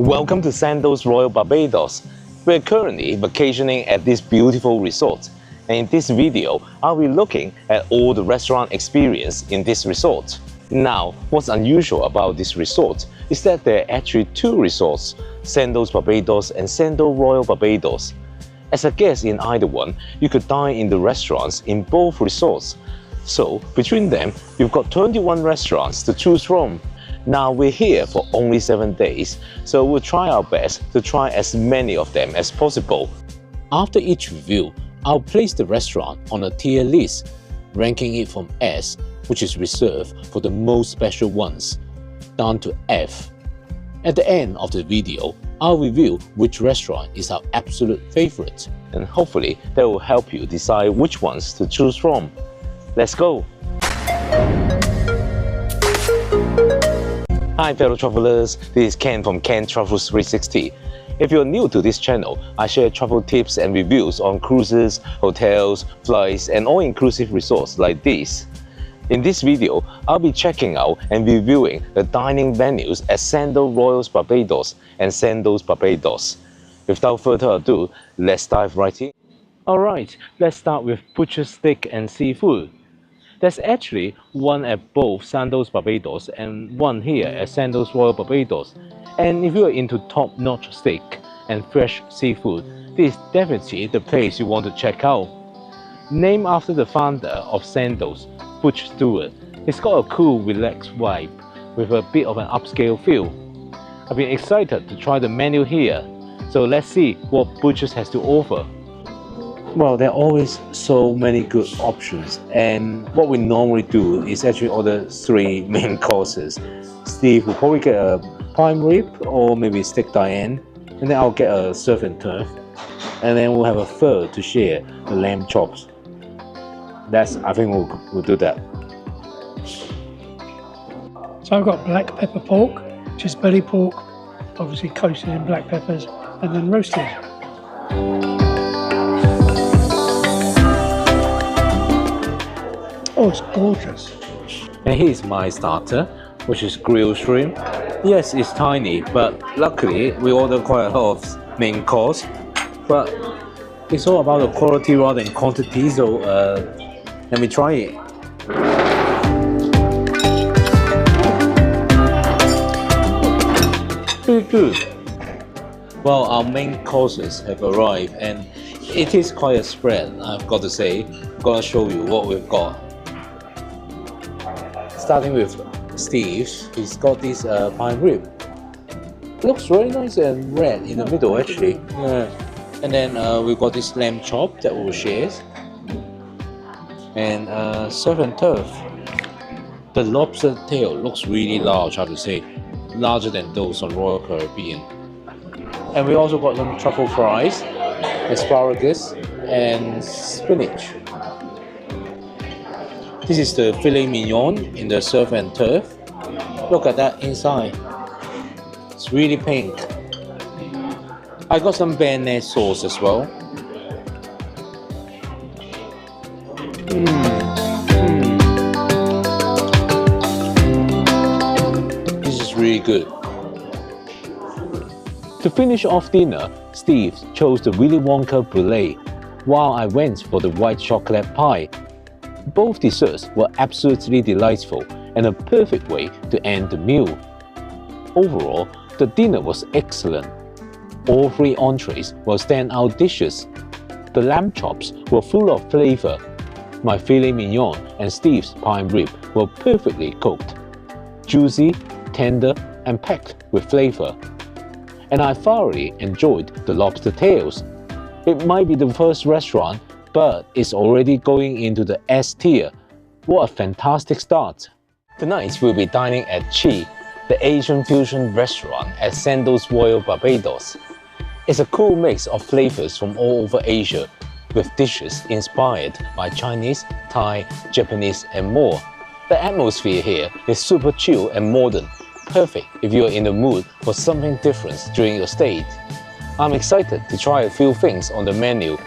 Welcome to Sandals Royal Barbados. We're currently vacationing at this beautiful resort. And in this video, I'll be looking at all the restaurant experience in this resort. Now, what's unusual about this resort is that there are actually two resorts, Sandals Barbados and Sandals Royal Barbados. As a guest in either one, you could dine in the restaurants in both resorts. So, between them, you've got 21 restaurants to choose from. Now we're here for only 7 days, so we'll try our best to try as many of them as possible. After each review, I'll place the restaurant on a tier list, ranking it from S, which is reserved for the most special ones, down to F. At the end of the video, I'll review which restaurant is our absolute favorite, and hopefully that will help you decide which ones to choose from. Let's go! Hi fellow travelers, this is Ken from Ken Travels 360. If you're new to this channel, I share travel tips and reviews on cruises, hotels, flights, and all-inclusive resorts like this. In this video, I'll be checking out and reviewing the dining venues at Sandals Royal Barbados and Sandals Barbados. Without further ado, let's dive right in. Alright, let's start with butcher steak and seafood. There's actually one at both Sandals Barbados and one here at Sandals Royal Barbados. And if you are into top-notch steak and fresh seafood, this is definitely the place you want to check out. Named after the founder of Sandals, Butch Stewart, it's got a cool, relaxed vibe with a bit of an upscale feel. I've been excited to try the menu here, so let's see what Butch's has to offer. Well, there are always so many good options, and what we normally do is actually order 3 main courses. Steve will probably get a prime rib or maybe steak dine, and then I'll get a surf and turf, and then we'll have a third to share, the lamb chops. I think we'll do that. So I've got black pepper pork, which is belly pork, obviously coated in black peppers, and then roasted. Oh, it's gorgeous. And here's my starter, which is grilled shrimp. Yes, it's tiny, but luckily we ordered quite a lot of main course. But it's all about the quality rather than quantity, so let me try it. Pretty good. Well, our main courses have arrived and it is quite a spread, I've got to say. I'm gonna show you what we've got. Starting with Steve's, he's got this prime rib. Looks very nice and red in the middle actually. Yeah. And then we've got this lamb chop that we'll share. And surf and turf. The lobster tail looks really large, I have to say. Larger than those on Royal Caribbean. And we also got some truffle fries, asparagus, and spinach. This is the filet mignon in the surf and turf. Look at that inside. It's really pink. I got some béarnaise sauce as well. This is really good. To finish off dinner, Steve chose the Willy Wonka brulee, while I went for the white chocolate pie. Both desserts were absolutely delightful and a perfect way to end the meal. Overall, the dinner was excellent. All 3 entrees were standout dishes. The lamb chops were full of flavor. My filet mignon and Steve's prime rib were perfectly cooked, juicy, tender, and packed with flavor. And I thoroughly enjoyed the lobster tails. It might be the first restaurant, but it's already going into the S tier. What a fantastic start! Tonight we'll be dining at Chi, the Asian fusion restaurant at Sandals Royal Barbados. It's a cool mix of flavors from all over Asia, with dishes inspired by Chinese, Thai, Japanese, and more. The atmosphere here is super chill and modern, perfect if you're in the mood for something different during your stay. I'm excited to try a few things on the menu.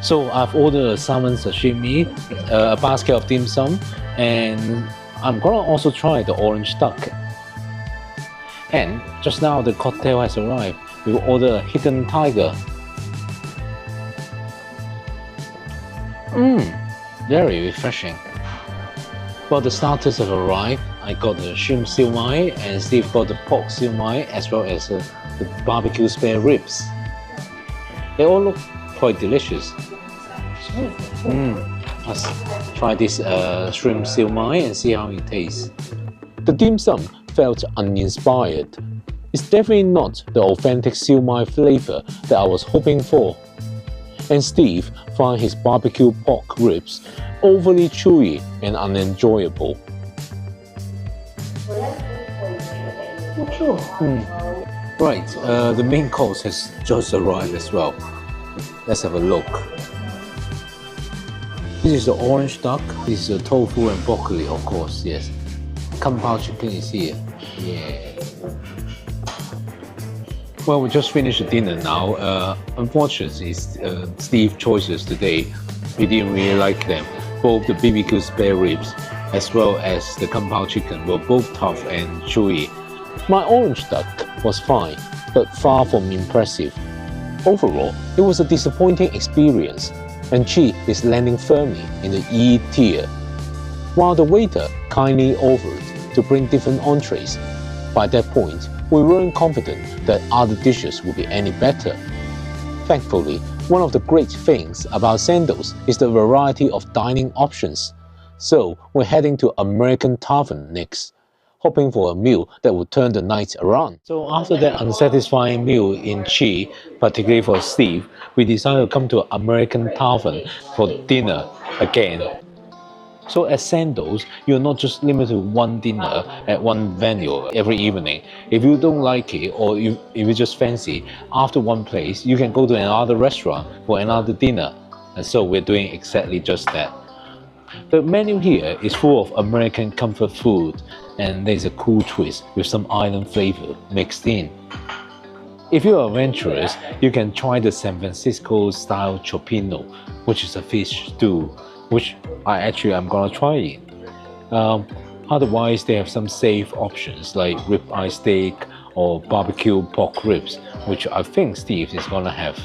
So I've ordered a salmon sashimi, a basket of dim sum, and I'm gonna also try the orange duck. And just now the cocktail has arrived. We will order a hidden tiger. Very refreshing. Well, the starters have arrived. I got the shrimp siu mai and Steve got the pork siu mai as well as the barbecue spare ribs. They all look quite delicious. Let's try this shrimp siu mai and see how it tastes. The dim sum felt uninspired. It's definitely not the authentic siu mai flavor that I was hoping for. And Steve found his barbecue pork ribs overly chewy and unenjoyable. Not sure. Right, the main course has just arrived as well. Let's have a look. This is the orange duck, this is the tofu and broccoli, of course, yes. Kung Pao chicken is here. Yeah. Well, we just finished the dinner now. Unfortunately, Steve's choices today, we didn't really like them. Both the BBQ spare ribs as well as the Kung Pao chicken were both tough and chewy. My orange duck was fine, but far from impressive. Overall, it was a disappointing experience, and Chi is landing firmly in the E tier. While the waiter kindly offered to bring different entrees, by that point, we weren't confident that other dishes would be any better. Thankfully, one of the great things about Sandals is the variety of dining options. So we're heading to American Tavern next, hoping for a meal that will turn the night around. So after that unsatisfying meal in Chi, particularly for Steve, we decided to come to American Tavern for dinner again. So at Sandals, you're not just limited to one dinner at one venue every evening. If you don't like it or if you just fancy, after one place, you can go to another restaurant for another dinner. And so we're doing exactly just that. The menu here is full of American comfort food, and there's a cool twist with some island flavor mixed in. If you're adventurous, you can try the San Francisco style chopino, which is a fish stew, which I'm gonna try it. Otherwise, they have some safe options like ribeye steak or barbecue pork ribs, which I think Steve is gonna have.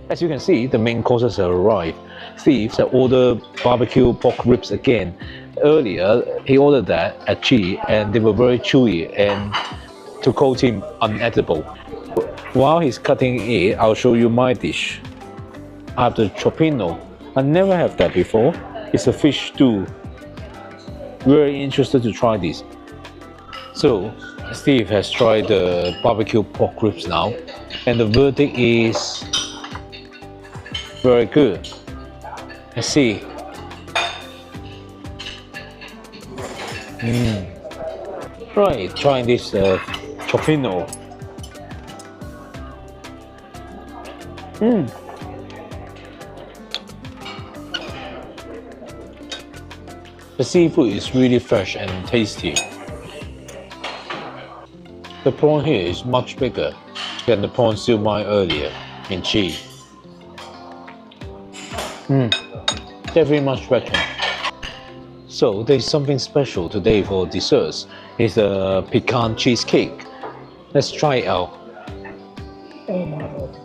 As you can see, the main courses have arrived. Steve has ordered barbecue pork ribs again. Earlier, he ordered that at Chi, and they were very chewy and, to quote him, unedible. While he's cutting it, I'll show you my dish. I have the chopino. I never have that before. It's a fish stew. Very interested to try this. So, Steve has tried the barbecue pork ribs now, and the verdict is very good. Let's see. Right, trying this chopino. The seafood is really fresh and tasty. The prawn here is much bigger than the prawn siu mai earlier in Chi. Definitely much better. So there's something special today for desserts. It's a pecan cheesecake. Let's try it out. Oh my god.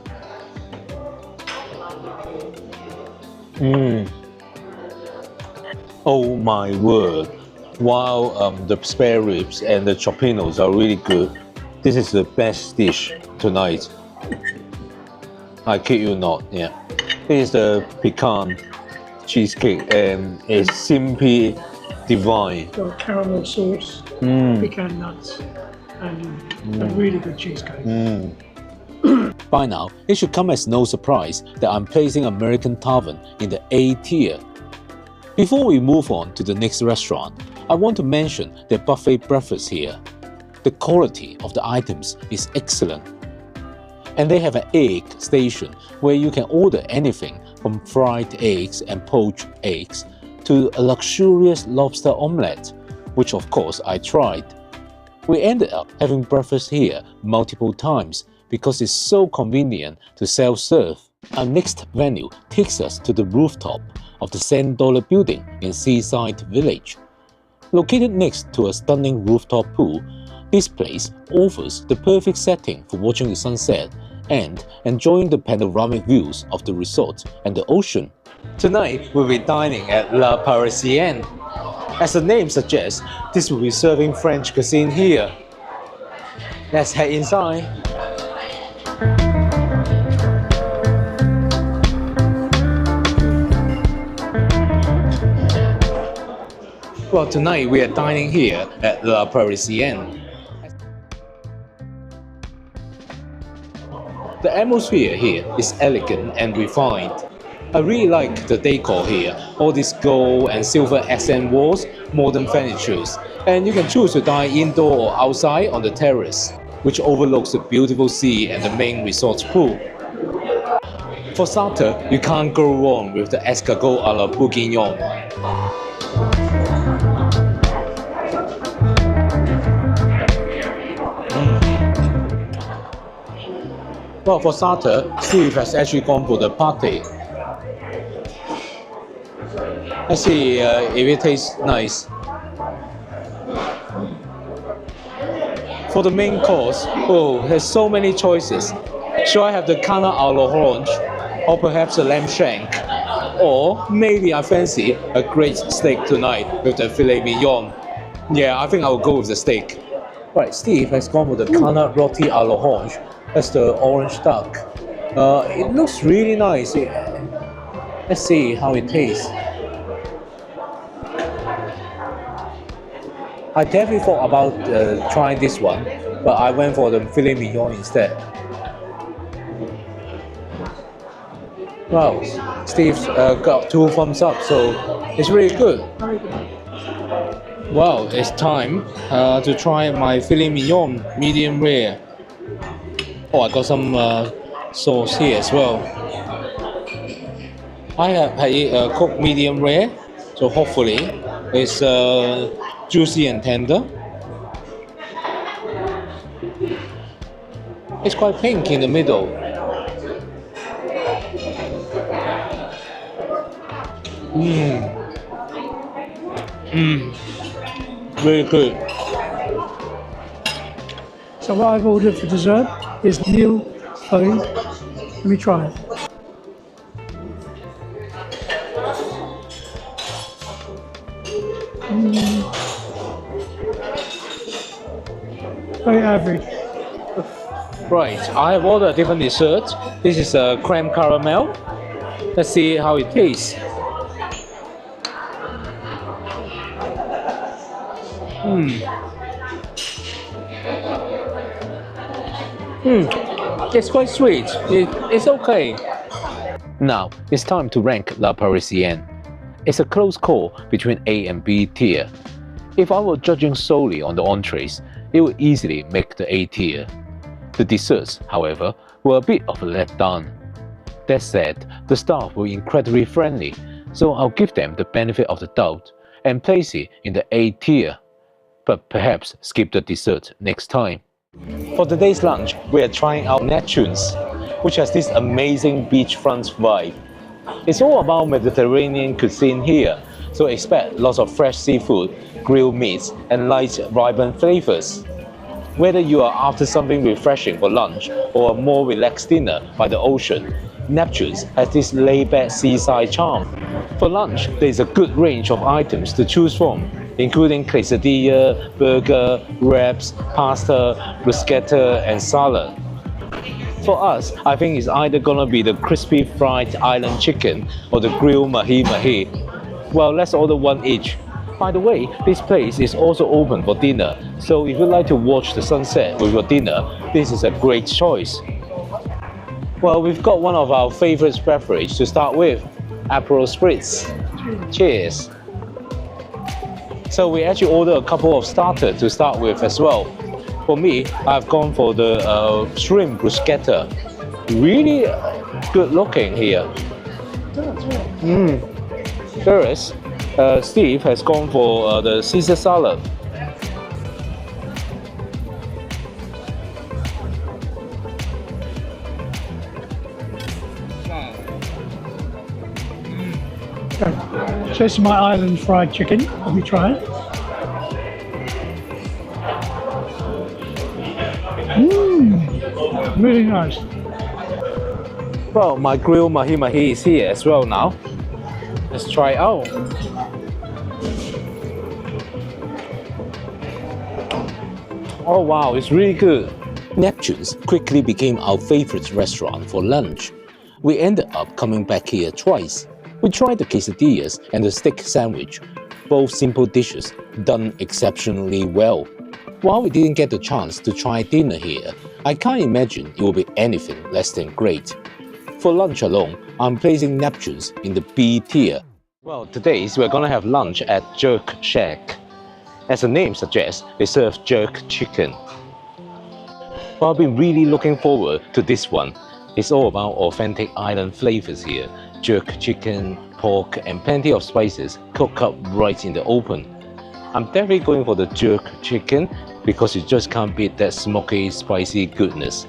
Oh my word. While the spare ribs and the chopinos are really good, this is the best dish tonight. I kid you not, yeah. This is the pecan cheesecake and it's simply divine. Got caramel sauce, pecan nuts, and a really good cheesecake. By now, it should come as no surprise that I'm placing American Tavern in the A tier. Before we move on to the next restaurant, I want to mention their buffet breakfast here. The quality of the items is excellent. And they have an egg station where you can order anything from fried eggs and poached eggs to a luxurious lobster omelette, which of course I tried. We ended up having breakfast here multiple times because it's so convenient to self-serve. Our next venue takes us to the rooftop of the $10 building in Seaside Village. Located next to a stunning rooftop pool, This place offers the perfect setting for watching the sunset and enjoying the panoramic views of the resort and the ocean. Tonight, we'll be dining at La Parisienne. As the name suggests, this will be serving French cuisine here. Let's head inside. Well, tonight we are dining here at La Parisienne. The atmosphere here is elegant and refined. I really like the decor here, all these gold and silver accent walls, modern furnitures, and you can choose to dine indoor or outside on the terrace, which overlooks the beautiful sea and the main resort's pool. For starter, you can't go wrong with the escargot à la bourguignon. Well, for starter, Steve has actually gone for the pate. Let's see if it tastes nice. For the main course, oh, there's so many choices. Should I have the canard à l'orange, or perhaps a lamb shank? Or maybe I fancy a great steak tonight with the filet mignon. Yeah, I think I'll go with the steak. Right, Steve has gone for the canard rôti à l'orange. That's the orange duck. It looks really nice. Let's see how it tastes. I definitely thought about trying this one, but I went for the filet mignon instead. Wow, Steve's got 2 thumbs up, so it's really good. Wow, it's time to try my filet mignon medium rare. Oh, I got some sauce here as well. I have had cooked medium rare, so hopefully it's juicy and tender. It's quite pink in the middle. Very good. So what I've ordered for dessert is Neil food. Let me try it. Very average. Right, I have ordered a different dessert. This is a creme caramel. Let's see how it tastes. It's quite sweet. It's okay. Now, it's time to rank La Parisienne. It's a close call between A and B tier. If I were judging solely on the entrees, it would easily make the A tier. The desserts, however, were a bit of a letdown. That said, the staff were incredibly friendly, so I'll give them the benefit of the doubt and place it in the A tier. But perhaps skip the dessert next time. For today's lunch, we are trying out Neptune's, which has this amazing beachfront vibe. It's all about Mediterranean cuisine here, so expect lots of fresh seafood, grilled meats, and light, vibrant flavors. Whether you are after something refreshing for lunch or a more relaxed dinner by the ocean, Neptune's has this laid-back seaside charm. For lunch, there is a good range of items to choose from, including quesadilla, burger, wraps, pasta, bruschetta, and salad. For us, I think it's either gonna be the crispy fried island chicken or the grilled mahi-mahi. Well, let's order one each. By the way, this place is also open for dinner, so if you'd like to watch the sunset with your dinner, this is a great choice. Well, we've got one of our favorite beverages to start with, Aperol Spritz. Cheers! So we actually ordered a couple of starters to start with as well. For me, I've gone for the shrimp bruschetta. Really good looking here. Whereas Steve has gone for the Caesar salad. So this is my island fried chicken. Let me try it. Really nice. Well, my grilled mahi-mahi is here as well now. Let's try it out. Oh wow, it's really good. Neptune's quickly became our favorite restaurant for lunch. We ended up coming back here twice. We tried the quesadillas and the steak sandwich, both simple dishes done exceptionally well. While we didn't get the chance to try dinner here, I can't imagine it will be anything less than great. For lunch alone, I'm placing Neptune's in the B tier. Well, today we're gonna have lunch at Jerk Shack. As the name suggests, they serve jerk chicken. Well, I've been really looking forward to this one. It's all about authentic island flavors here. Jerk chicken, pork, and plenty of spices cooked up right in the open. I'm definitely going for the jerk chicken because you just can't beat that smoky, spicy goodness.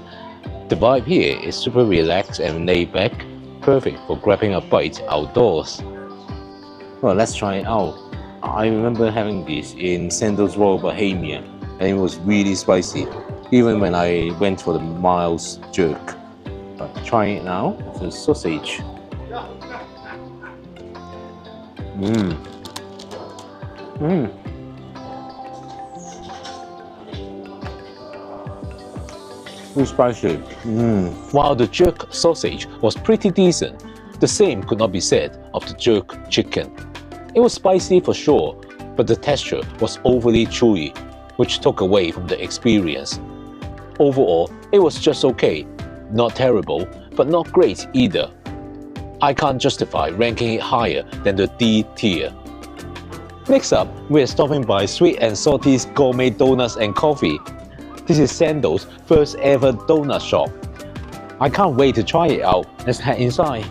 The vibe here is super relaxed and laid back, perfect for grabbing a bite outdoors. Well, let's try it out. I remember having this in Sandals Royal Barbados, and it was really spicy, even when I went for the mild jerk. But trying it now, the sausage. Too spicy. While the jerk sausage was pretty decent, the same could not be said of the jerk chicken. It was spicy for sure, but the texture was overly chewy, which took away from the experience. Overall, it was just okay. Not terrible, but not great either. I can't justify ranking it higher than the D tier. Next up, we are stopping by Sweet and Salty's Gourmet Donuts and Coffee. This is Sandals' first ever donut shop. I can't wait to try it out. Let's head inside.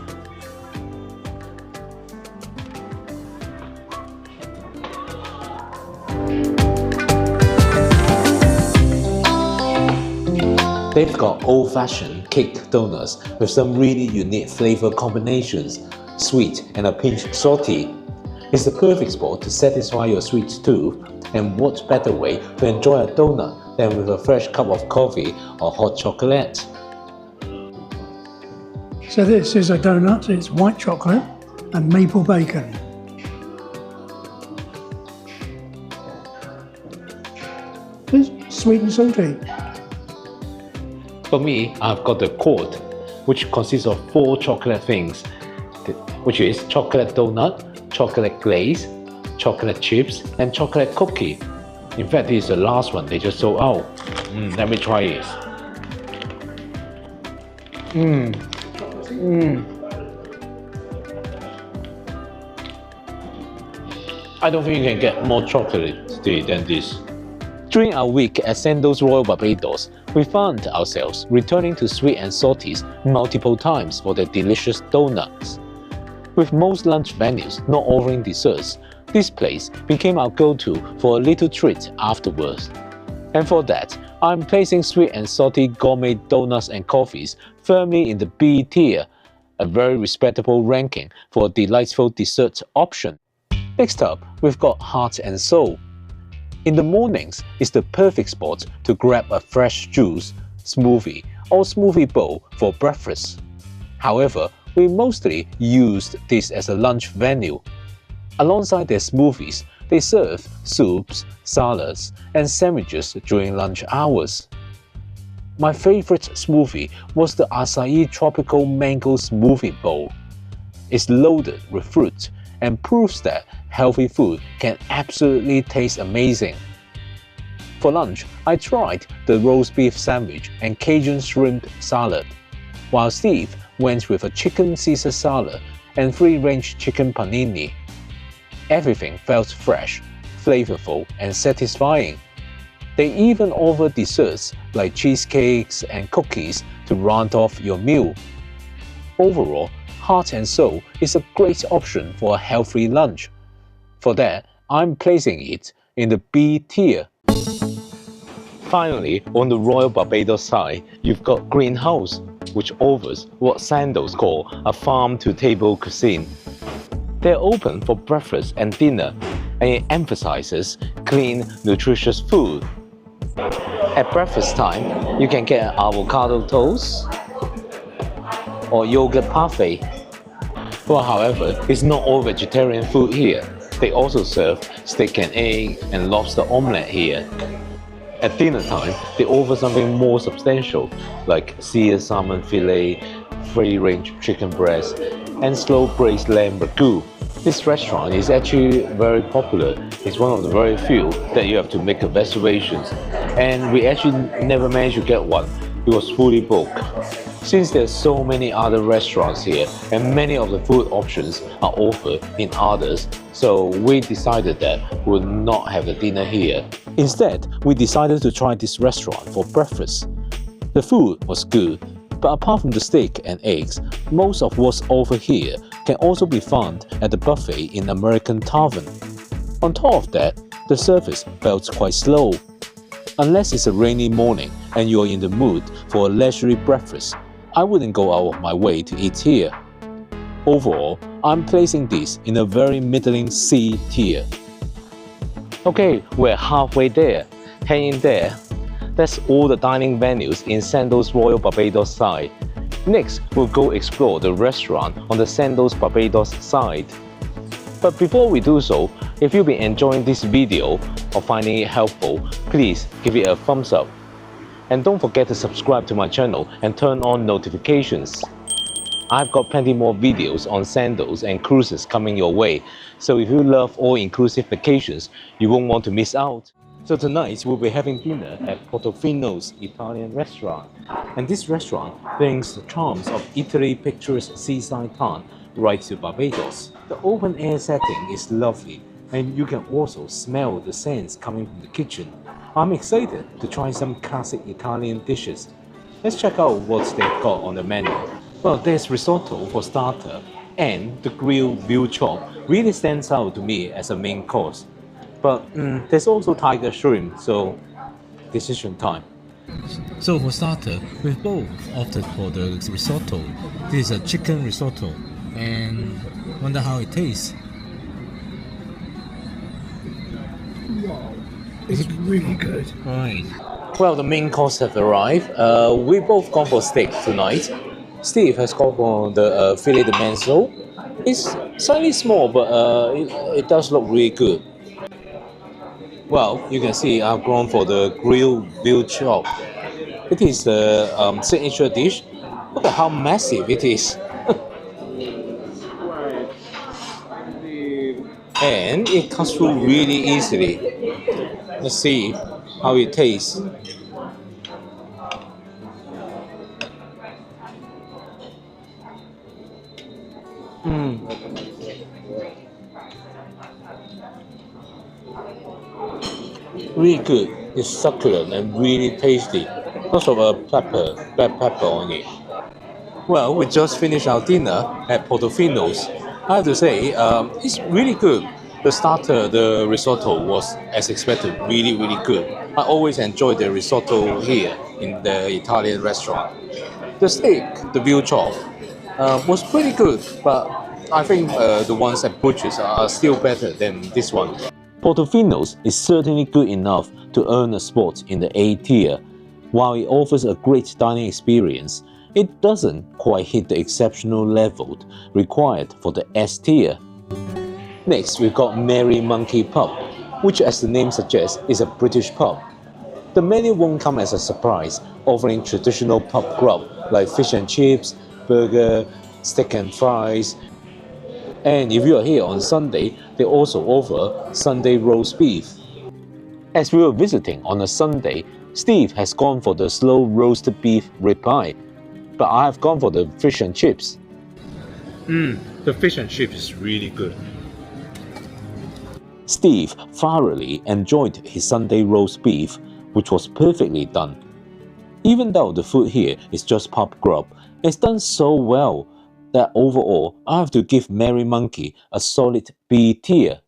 They've got old-fashioned cake donuts with some really unique flavor combinations, sweet and a pinch salty. It's the perfect spot to satisfy your sweet tooth, and what better way to enjoy a donut than with a fresh cup of coffee or hot chocolate. So this is a donut. It's white chocolate and maple bacon. It's sweet and salty. For me, I've got the quart, which consists of 4 chocolate things, which is chocolate donut, chocolate glaze, chocolate chips, and chocolate cookie. In fact, this is the last one they just sold out. Let me try it. I don't think you can get more chocolate than this. During our week at Sandals Royal Barbados, we found ourselves returning to Sweet and Salty's multiple times for their delicious donuts. With most lunch venues not offering desserts, this place became our go-to for a little treat afterwards. And for that, I'm placing Sweet and Salty Gourmet Donuts and Coffees firmly in the B tier, a very respectable ranking for a delightful dessert option. Next up, we've got Heart and Soul. In the mornings, it's the perfect spot to grab a fresh juice, smoothie, or smoothie bowl for breakfast. However, we mostly used this as a lunch venue. Alongside their smoothies, they serve soups, salads, and sandwiches during lunch hours. My favorite smoothie was the Acai Tropical Mango Smoothie Bowl. It's loaded with fruit and proves that healthy food can absolutely taste amazing. For lunch, I tried the roast beef sandwich and Cajun shrimp salad, while Steve went with a chicken Caesar salad and free-range chicken panini. Everything felt fresh, flavorful, and satisfying. They even offer desserts like cheesecakes and cookies to round off your meal. Overall, Heart and Soul is a great option for a healthy lunch. For that, I'm placing it in the B tier. Finally, on the Royal Barbados side, you've got Greenhouse, which offers what Sandals call a farm-to-table cuisine. They're open for breakfast and dinner, and it emphasizes clean, nutritious food. At breakfast time, you can get an avocado toast or yogurt parfait. Well, however, it's not all vegetarian food here. They also serve steak and egg and lobster omelette here. At dinner time, they offer something more substantial, like seared salmon fillet, free-range chicken breast, and slow-braised lamb ragu. This restaurant is actually very popular. It's one of the very few that you have to make a reservation, and we actually never managed to get one. It was fully booked. Since there's so many other restaurants here and many of the food options are offered in others, so we decided that we would not have the dinner here. Instead, we decided to try this restaurant for breakfast. The food was good, but apart from the steak and eggs, most of what's offered here can also be found at the buffet in American Tavern. On top of that, the service felt quite slow. Unless it's a rainy morning and you're in the mood for a leisurely breakfast, I wouldn't go out of my way to eat here. Overall, I'm placing this in a very middling C tier. Okay, we're halfway there. Hang in there. That's all the dining venues in Sandals Royal Barbados side. Next, we'll go explore the restaurant on the Sandals Barbados side. But before we do so, if you've been enjoying this video or finding it helpful, please give it a thumbs up. And don't forget to subscribe to my channel and turn on notifications. I've got plenty more videos on sandals and cruises coming your way, so if you love all-inclusive vacations, you won't want to miss out. So tonight we'll be having dinner at Portofino's Italian restaurant. And this restaurant brings the charms of Italy's picturesque seaside town right to Barbados. The open air setting is lovely, and you can also smell the scents coming from the kitchen. I'm excited to try some classic Italian dishes. Let's check out what they've got on the menu. Well, there's risotto for starter, and the grilled veal chop really stands out to me as a main course. But there's also tiger shrimp, so decision time. So for starter, we've both opted for the risotto. This is a chicken risotto, and wonder how it tastes. Wow, it's really good. Right. Well, the main course have arrived. We both gone for steak tonight. Steve has gone for the filet de manso. It's slightly small, but it does look really good. Well, you can see I've gone for the grilled veal chop. It is the signature dish. Look at how massive it is. And it cuts through really easily. Let's see how it tastes. Really good. It's succulent and really tasty. Lots of black pepper on it. Well, we just finished our dinner at Portofino's. I have to say, it's really good. The starter, the risotto, was, as expected, really good. I always enjoy the risotto here in the Italian restaurant. The steak, the veal chop, was pretty good, but I think the ones at Butcher's are still better than this one. Portofino's is certainly good enough to earn a spot in the A tier. While it offers a great dining experience, it doesn't quite hit the exceptional level required for the S tier. Next, we've got Merry Monkey Pub, which, as the name suggests, is a British pub. The menu won't come as a surprise, offering traditional pub grub like fish and chips, burger, steak and fries. And if you are here on Sunday, they also offer Sunday roast beef. As we were visiting on a Sunday, Steve has gone for the slow roasted beef ribeye, but I have gone for the fish and chips. The fish and chips is really good. Steve thoroughly enjoyed his Sunday roast beef, which was perfectly done. Even though the food here is just pub grub, it's done so well that overall I have to give Merry Monkey a solid B tier.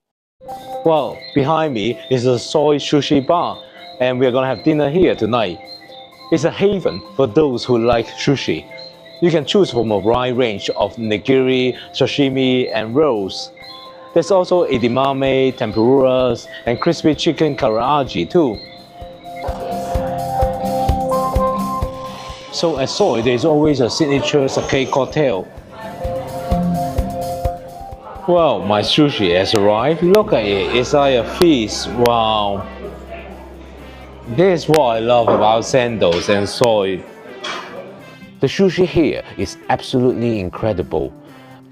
Well, behind me is a soy sushi bar, and we're gonna have dinner here tonight. It's a haven for those who like sushi. You can choose from a wide range of nigiri, sashimi, and rolls. There's also edamame, tempuras, and crispy chicken karaage too. So at Soy, there's always a signature sake cocktail. Well, my sushi has arrived. Look at it, it's like a feast. Wow. This is what I love about Sandals and Soy. The sushi here is absolutely incredible.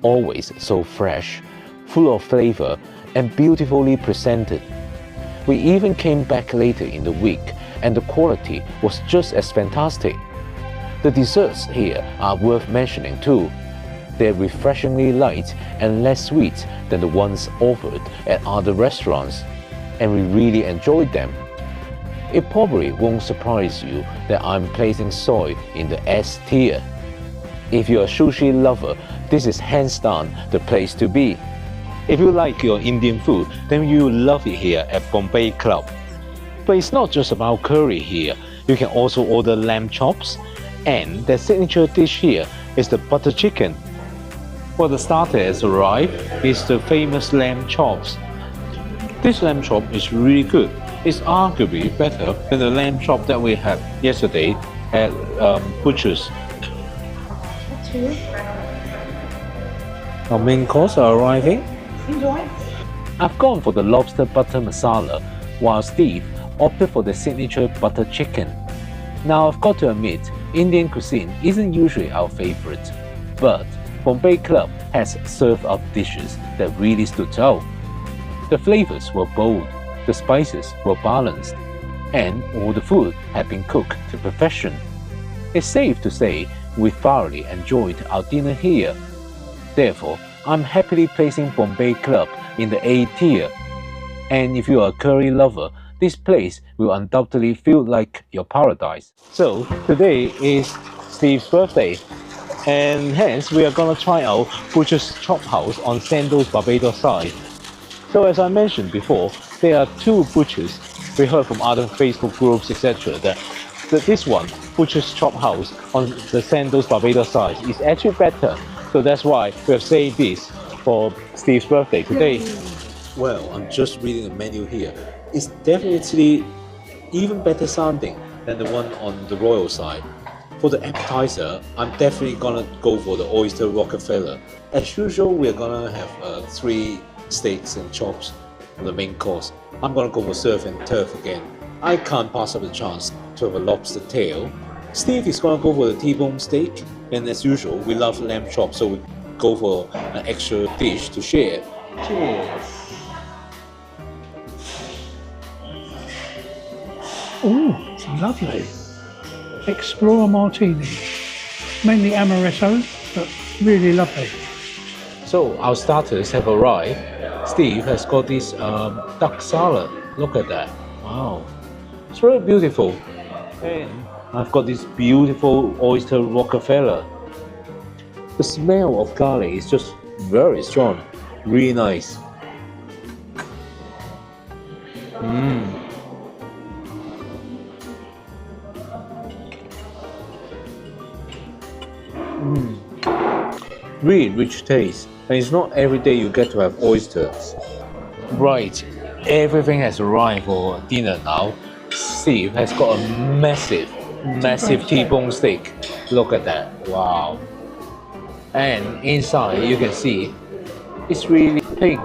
Always so fresh, full of flavor, and beautifully presented. We even came back later in the week and the quality was just as fantastic. The desserts here are worth mentioning too. They're refreshingly light and less sweet than the ones offered at other restaurants, and we really enjoyed them. It probably won't surprise you that I'm placing Soy in the S tier. If you're a sushi lover, this is hands down the place to be. If you like your Indian food, then you'll love it here at Bombay Club. But it's not just about curry here. You can also order lamb chops, and their signature dish here is the butter chicken. Well, the starter has arrived. It's the famous lamb chops. This lamb chop is really good. It's arguably better than the lamb chop that we had yesterday at Butcher's. Our main course are arriving. Enjoy. I've gone for the lobster butter masala, while Steve opted for the signature butter chicken. Now I've got to admit, Indian cuisine isn't usually our favorite, but Bombay Club has served up dishes that really stood out. The flavors were bold, the spices were balanced, and all the food had been cooked to perfection. It's safe to say we thoroughly enjoyed our dinner here. Therefore, I'm happily placing Bombay Club in the A tier. And if you are a curry lover, this place will undoubtedly feel like your paradise. So, today is Steve's birthday, and hence we are gonna try out Butcher's Chop House on Sandals Barbados side. So as I mentioned before, there are two butchers. We heard from other Facebook groups, etc. that this one, Butcher's Chop House on the Sandals Barbados side, is actually better. So that's why we have saved this for Steve's birthday today. Well, I'm just reading the menu here. It's definitely even better sounding than the one on the Royal side. For the appetizer, I'm definitely gonna go for the oyster Rockefeller. As usual, we're gonna have 3 steaks and chops on the main course. I'm gonna go for surf and turf again. I can't pass up the chance to have a lobster tail. Steve is gonna go for the T-bone steak, and as usual, we love lamb chops, so we go for an extra dish to share. Cheers! Oh, it's lovely. Explorer Martini. Mainly amaretto, but really lovely. So our starters have arrived. Steve has got this duck salad. Look at that. Wow. It's very beautiful. And I've got this beautiful oyster Rockefeller. The smell of garlic is just very strong. Really nice. Really rich taste, and it's not every day you get to have oysters. Right, everything has arrived for dinner now. Steve has got a massive T-bone steak. Look at that, wow. And inside you can see it's really pink.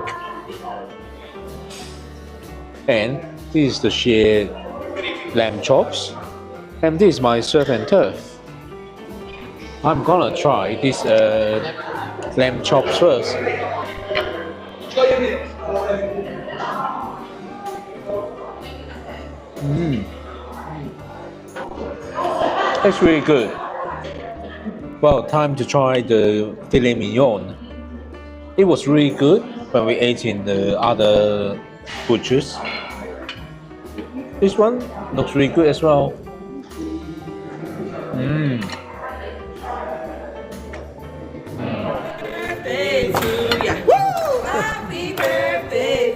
And this is the shared lamb chops, and this is my surf and turf. I'm gonna try this lamb chops first. That's really good. Well, time to try the filet mignon. It was really good when we ate in the other butchers. This one looks really good as well. Happy birthday!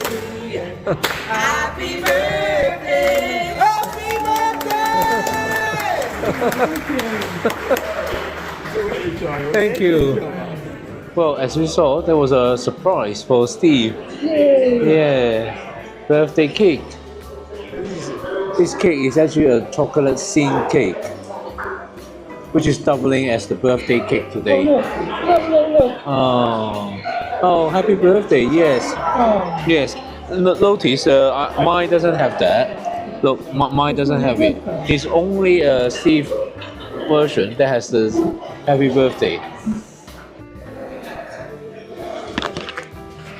Happy birthday! Thank you. Well, as we saw, there was a surprise for Steve. Yeah, birthday cake. This cake is actually a chocolate scene cake. which is doubling as the birthday cake today. Look. Oh, happy birthday! Yes, Oh, yes. Notice, mine doesn't have that. Look, mine doesn't have it. It's only a Steve version that has this happy birthday.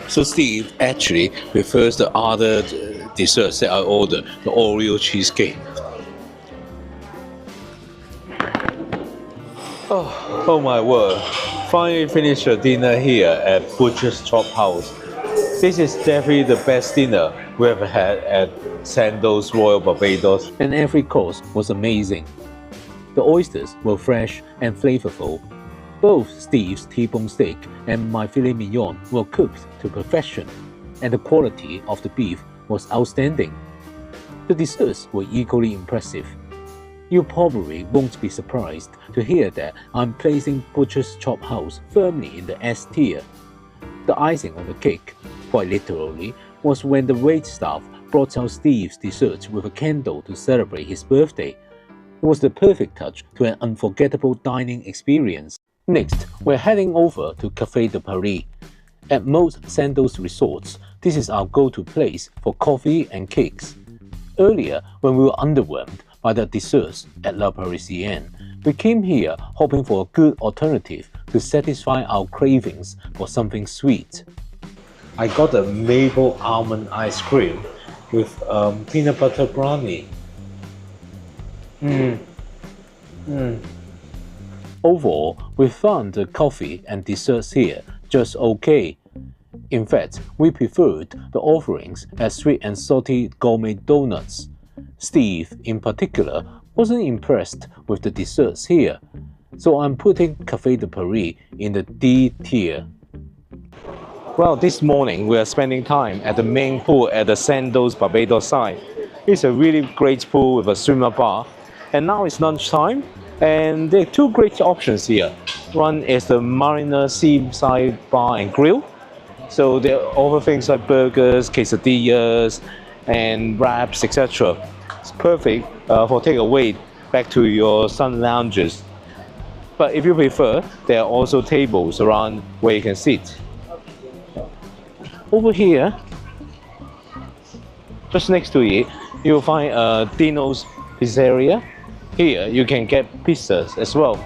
So Steve actually prefers the other desserts that I ordered, the Oreo cheesecake. Oh my word. Finally finished the dinner here at Butcher's Chop House. This is definitely the best dinner we have had at Sandals Royal Barbados, and every course was amazing. The oysters were fresh and flavorful. Both Steve's T-bone steak and my filet mignon were cooked to perfection, and the quality of the beef was outstanding. The desserts were equally impressive. You probably won't be surprised to hear that I'm placing Butcher's Chop House firmly in the S tier. The icing on the cake, quite literally, was when the waitstaff brought out Steve's dessert with a candle to celebrate his birthday. It was the perfect touch to an unforgettable dining experience. Next, we're heading over to Café de Paris. At most Sandals resorts, this is our go-to place for coffee and cakes. Earlier, when we were underwhelmed by the desserts at La Parisienne, we came here hoping for a good alternative to satisfy our cravings for something sweet. I got a maple almond ice cream with peanut butter brownie. Overall, we found the coffee and desserts here just okay. In fact, we preferred the offerings at sweet and salty gourmet donuts. Steve, in particular, wasn't impressed with the desserts here, so I'm putting Café de Paris in the D tier. Well, this morning we are spending time at the main pool at the Sandals Barbados side. It's a really great pool with a swimmer bar, and now it's lunchtime. And there are two great options here. One is the Marina Seaside Bar and Grill. So they offer things like burgers, quesadillas, and wraps, etc. It's perfect for takeaway back to your sun lounges. But if you prefer, there are also tables around where you can sit. Over here, just next to it, you'll find Dino's Pizzeria. Here you can get pizzas as well.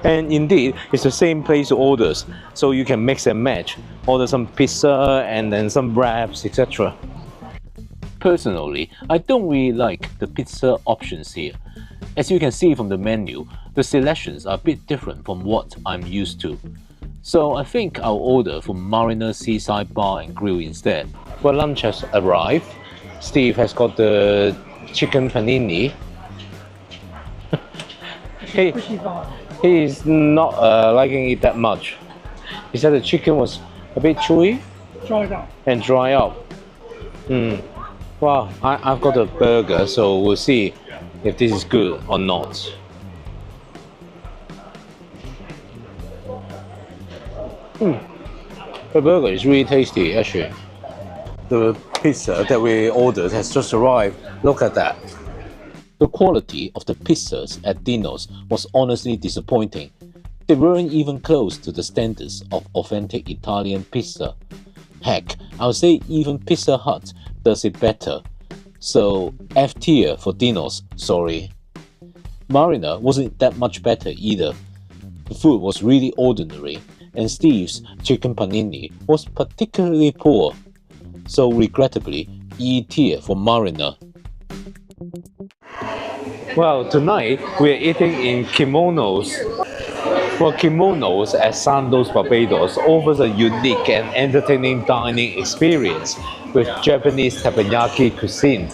And indeed, it's the same place orders, so you can mix and match. Order some pizza and then some wraps, etc. Personally, I don't really like the pizza options here. As you can see from the menu, the selections are a bit different from what I'm used to. So I think I'll order from Marina Seaside Bar and Grill instead. Well, lunch has arrived. Steve has got the chicken panini. He's not liking it that much. He said the chicken was a bit chewy and dry up. Well, I've got a burger, so we'll see if this is good or not. The burger is really tasty, actually. The pizza that we ordered has just arrived. Look at that. The quality of the pizzas at Dino's was honestly disappointing. They weren't even close to the standards of authentic Italian pizza. Heck, I would say even Pizza Hut does it better. So F tier for Dino's, sorry. Marina wasn't that much better either. The food was really ordinary, and Steve's chicken panini was particularly poor. So regrettably, E tier for Marina. Well, tonight we're eating in kimonos. Well, kimonos at Sandals Barbados offers a unique and entertaining dining experience with Japanese teppanyaki cuisine.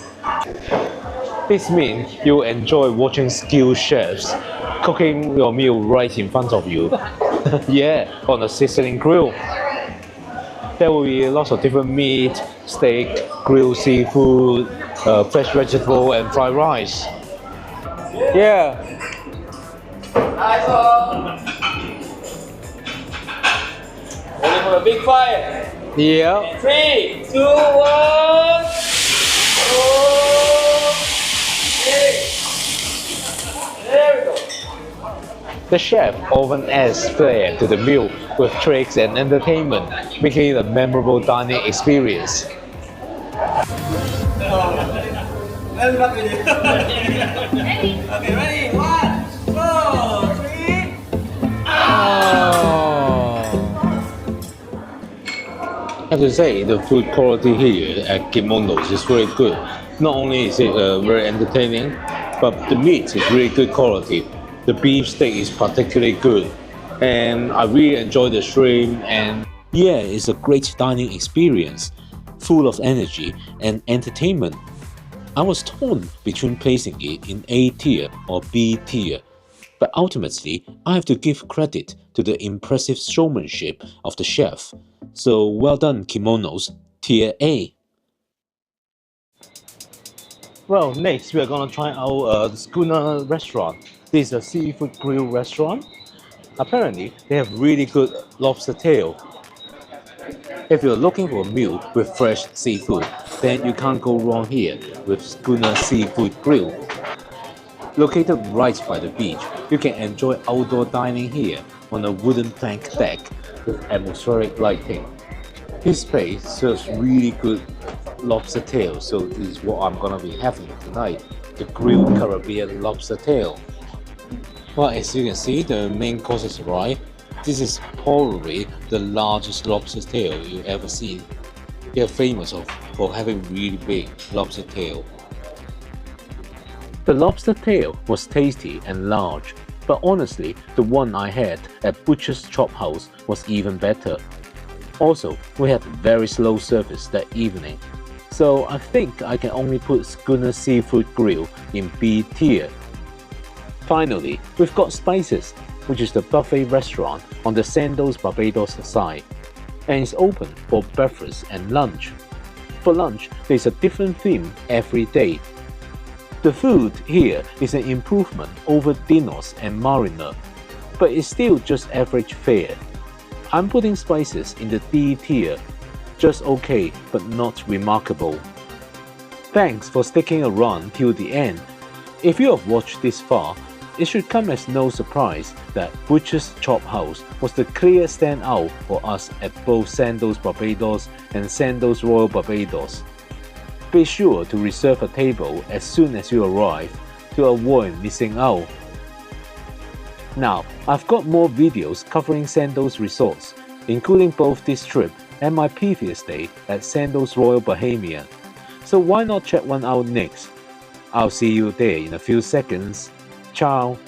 This means you'll enjoy watching skilled chefs cooking your meal right in front of you. Yeah, on a sizzling grill. There will be lots of different meat, steak, grilled seafood, fresh vegetable, and fried rice. Yeah. Ready for a big fire? Yeah. 3, 2, 1. Okay. There we The chef often adds flair to the meal with tricks and entertainment, making it a memorable dining experience. Okay, ready? 1, 2, 3. I have to say, the food quality here at Kimonos is very good. Not only is it very entertaining, but the meat is really good quality. The beef steak is particularly good, and I really enjoy the shrimp. And yeah, it's a great dining experience, full of energy and entertainment. I was torn between placing it in A tier or B tier, but ultimately I have to give credit to the impressive showmanship of the chef. So well done, Kimonos, tier A. Well, next we are gonna try out the Schooner restaurant. This is a seafood grill restaurant. Apparently, they have really good lobster tail. If you're looking for a meal with fresh seafood, then you can't go wrong here with Schooner Seafood Grill. Located right by the beach, you can enjoy outdoor dining here on a wooden plank deck with atmospheric lighting. This space serves really good lobster tail, so this is what I'm gonna be having tonight, the grilled Caribbean lobster tail. Well, as you can see, the main course has arrived. This is probably the largest lobster tail you've ever seen. They are famous for having really big lobster tail. The lobster tail was tasty and large, but honestly, the one I had at Butcher's Chop House was even better. Also, we had very slow service that evening, so I think I can only put Schooner Seafood Grill in B tier. Finally, we've got Spices, which is the buffet restaurant on the Sandals Barbados side, and it's open for breakfast and lunch. For lunch, there's a different theme every day. The food here is an improvement over Dinos and Mariner, but it's still just average fare. I'm putting Spices in the D tier, just okay but not remarkable. Thanks for sticking around till the end. If you have watched this far, it should come as no surprise that Butcher's Chop House was the clear standout for us at both Sandals Barbados and Sandals Royal Barbados. Be sure to reserve a table as soon as you arrive to avoid missing out. Now, I've got more videos covering Sandals resorts, including both this trip and my previous stay at Sandals Royal Bohemia, so why not check one out next? I'll see you there in a few seconds. Ciao!